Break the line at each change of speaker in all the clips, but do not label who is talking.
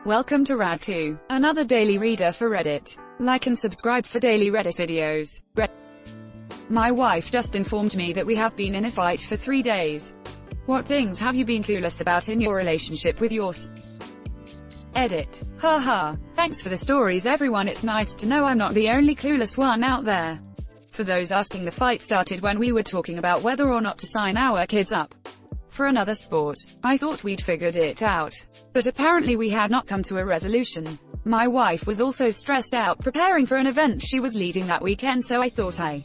Welcome to Rad2, another daily reader for Reddit. Like and subscribe for daily Reddit videos. My wife just informed me that we have been in a fight for 3 days. What things have you been clueless about in your relationship with yours? Edit. Haha. Thanks for the stories everyone, it's nice to know I'm not the only clueless one out there. For those asking, the fight started when we were talking about whether or not to sign our kids up for another sport. I thought we'd figured it out, but apparently we had not come to a resolution. My wife was also stressed out preparing for an event she was leading that weekend, so I thought I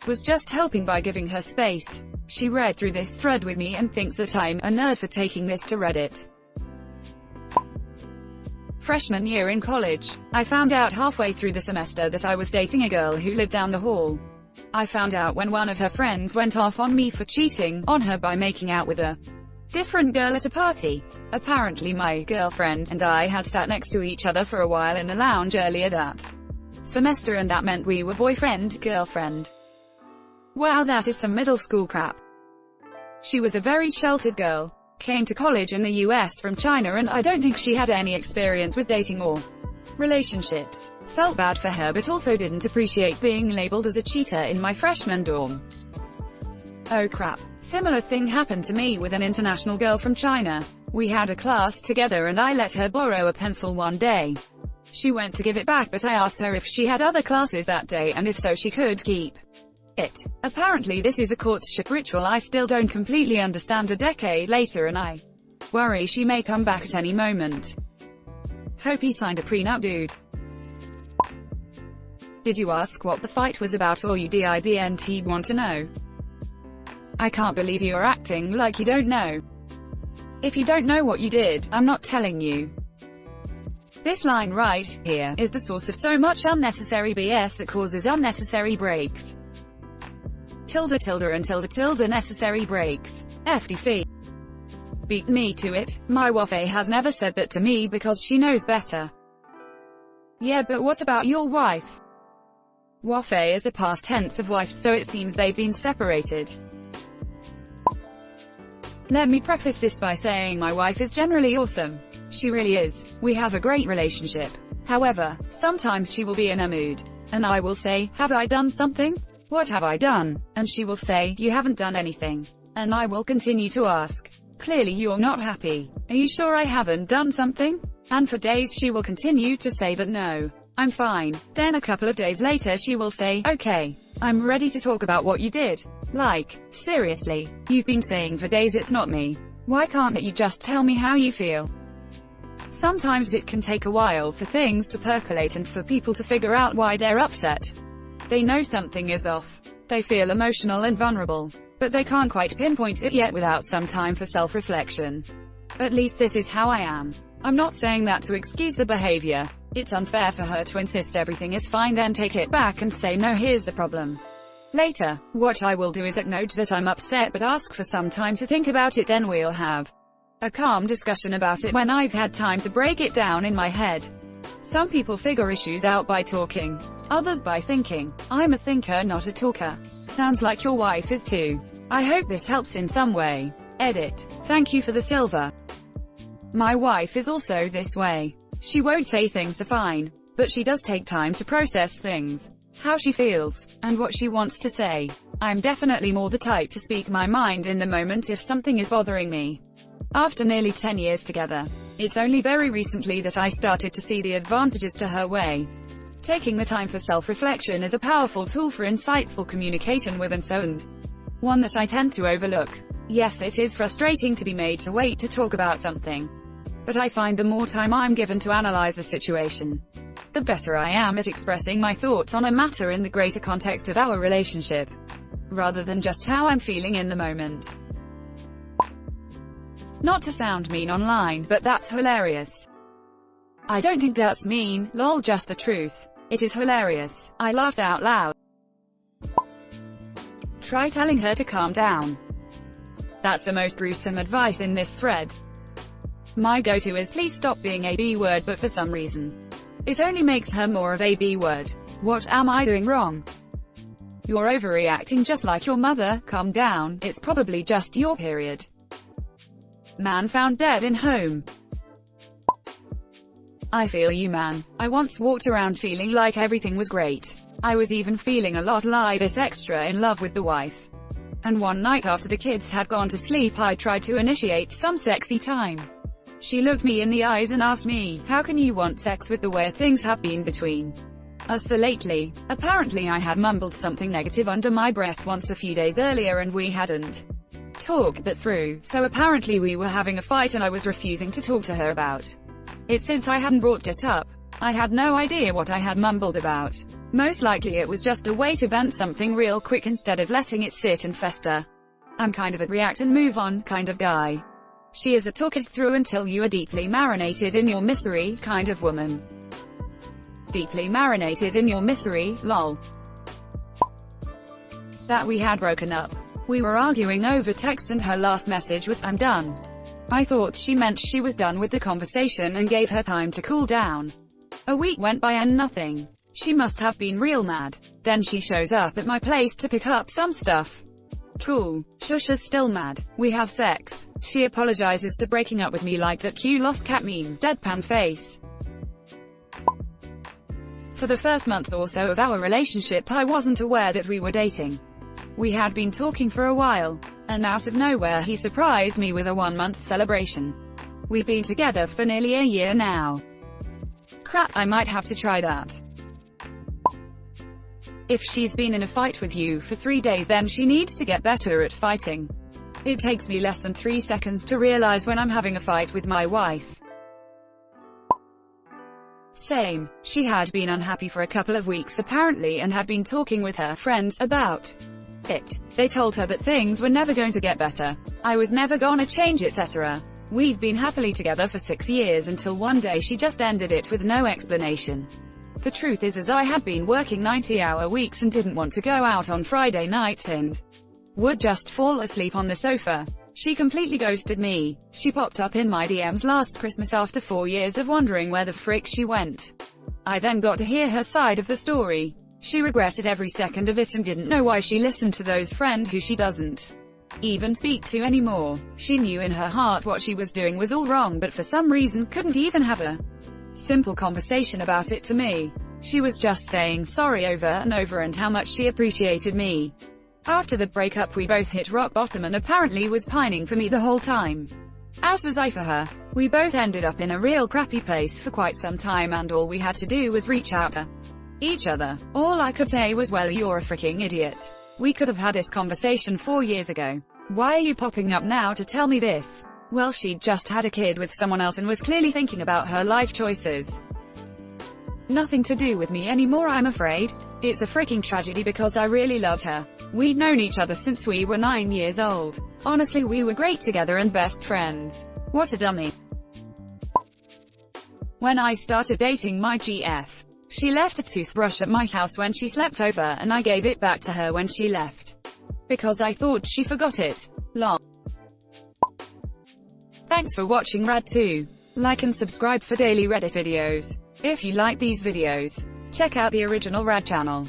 was just helping by giving her space. She read through this thread with me and thinks that I'm a nerd for taking this to Reddit. Freshman year in college, I found out halfway through the semester that I was dating a girl who lived down the hall. I found out when one of her friends went off on me for cheating on her by making out with a different girl at a party. Apparently my girlfriend and I had sat next to each other for a while in the lounge earlier that semester, and that meant we were boyfriend-girlfriend. Wow, that is some middle school crap. She was a very sheltered girl, came to college in the US from China, and I don't think she had any experience with dating or relationships. Felt bad for her, but also didn't appreciate being labeled as a cheater in my freshman dorm. Oh crap. Similar thing happened to me with an international girl from China. We had a class together and I let her borrow a pencil one day. She went to give it back, but I asked her if she had other classes that day, and if so she could keep it. Apparently this is a courtship ritual I still don't completely understand a decade later, and I worry she may come back at any moment. Hope he signed a prenup, dude. Did you ask what the fight was about, or you didn't want to know? I can't believe you are acting like you don't know. If you don't know what you did, I'm not telling you. This line right here is the source of so much unnecessary BS that causes unnecessary breaks. Tilde and tilde necessary breaks. FDF. Beat me to it. My wife has never said that to me because she knows better. Yeah, but what about your wife? Wife is the past tense of wife, so it seems they've been separated. Let me preface this by saying my wife is generally awesome. She really is. We have a great relationship. However, sometimes she will be in a mood, and I will say, "Have I done something? What have I done?" And she will say, "You haven't done anything." And I will continue to ask, "Clearly you're not happy. Are you sure I haven't done something?" And for days she will continue to say that no, I'm fine. Then a couple of days later she will say, "Okay, I'm ready to talk about what you did." Like, seriously, you've been saying for days it's not me. Why can't you just tell me how you feel? Sometimes it can take a while for things to percolate and for people to figure out why they're upset. They know something is off. They feel emotional and vulnerable, but they can't quite pinpoint it yet without some time for self-reflection. At least this is how I am. I'm not saying that to excuse the behavior. It's unfair for her to insist everything is fine, then take it back and say, "No, here's the problem." Later, what I will do is acknowledge that I'm upset but ask for some time to think about it, then we'll have a calm discussion about it when I've had time to break it down in my head. Some people figure issues out by talking, others by thinking. I'm a thinker, not a talker. Sounds like your wife is too. I hope this helps in some way. Edit. Thank you for the silver. My wife is also this way. She won't say things are fine, but she does take time to process things, how she feels, and what she wants to say. I'm definitely more the type to speak my mind in the moment if something is bothering me. After nearly 10 years together, it's only very recently that I started to see the advantages to her way. Taking the time for self-reflection is a powerful tool for insightful communication with and one that I tend to overlook. Yes, it is frustrating to be made to wait to talk about something, but I find the more time I'm given to analyze the situation, the better I am at expressing my thoughts on a matter in the greater context of our relationship, rather than just how I'm feeling in the moment. Not to sound mean online, but that's hilarious. I don't think that's mean, lol, just the truth. It is hilarious. I laughed out loud. Try telling her to calm down. That's the most gruesome advice in this thread. My go-to is, please stop being a B word, but for some reason, it only makes her more of a B word. What am I doing wrong? You're overreacting just like your mother. Calm down, it's probably just your period. Man found dead in home. I feel you, man. I once walked around feeling like everything was great. I was even feeling a lot like this extra in love with the wife. And one night after the kids had gone to sleep, I tried to initiate some sexy time. She looked me in the eyes and asked me, how can you want sex with the way things have been between us the lately? Apparently I had mumbled something negative under my breath once a few days earlier and we hadn't talked that through, so apparently we were having a fight and I was refusing to talk to her about it since I hadn't brought it up. I had no idea what I had mumbled about. Most likely it was just a way to vent something real quick instead of letting it sit and fester. I'm kind of a react and move on kind of guy. She is a talk it through until you are deeply marinated in your misery kind of woman. Deeply marinated in your misery, lol. That we had broken up. We were arguing over text and her last message was, I'm done. I thought she meant she was done with the conversation and gave her time to cool down. A week went by and nothing. She must have been real mad. Then she shows up at my place to pick up some stuff. Cool. Shusha's still mad. We have sex. She apologizes to breaking up with me like that clueless cat meme, deadpan face. For the first month or so of our relationship I wasn't aware that we were dating. We had been talking for a while, and out of nowhere he surprised me with a 1-month celebration. We've been together for nearly a year now. Crap, I might have to try that. If she's been in a fight with you for 3 days, then she needs to get better at fighting. It takes me less than 3 seconds to realize when I'm having a fight with my wife. Same. She had been unhappy for a couple of weeks apparently and had been talking with her friends about it. They told her that things were never going to get better. I was never gonna change, etc. We'd been happily together for 6 years until one day she just ended it with no explanation. The truth is I had been working 90-hour weeks and didn't want to go out on Friday nights and would just fall asleep on the sofa. She completely ghosted me. She popped up in my DMs last Christmas after 4 years of wondering where the frick she went. I then got to hear her side of the story. She regretted every second of it and didn't know why she listened to those friends who she doesn't even speak to anymore. She knew in her heart what she was doing was all wrong, but for some reason couldn't even have a simple conversation about it to me. She was just saying sorry over and over and how much she appreciated me. After the breakup we both hit rock bottom and apparently was pining for me the whole time. As was I for her. We both ended up in a real crappy place for quite some time and all we had to do was reach out to each other. All I could say was, well, you're a freaking idiot. We could have had this conversation 4 years ago. Why are you popping up now to tell me this? Well, she'd just had a kid with someone else and was clearly thinking about her life choices. Nothing to do with me anymore, I'm afraid. It's a freaking tragedy because I really loved her. We'd known each other since we were 9 years old. Honestly, we were great together and best friends. What a dummy. When I started dating my GF, she left a toothbrush at my house when she slept over and I gave it back to her when she left. Because I thought she forgot it. Lol. Thanks for watching Rad2. Like and subscribe for daily Reddit videos. If you like these videos, check out the original Rad channel.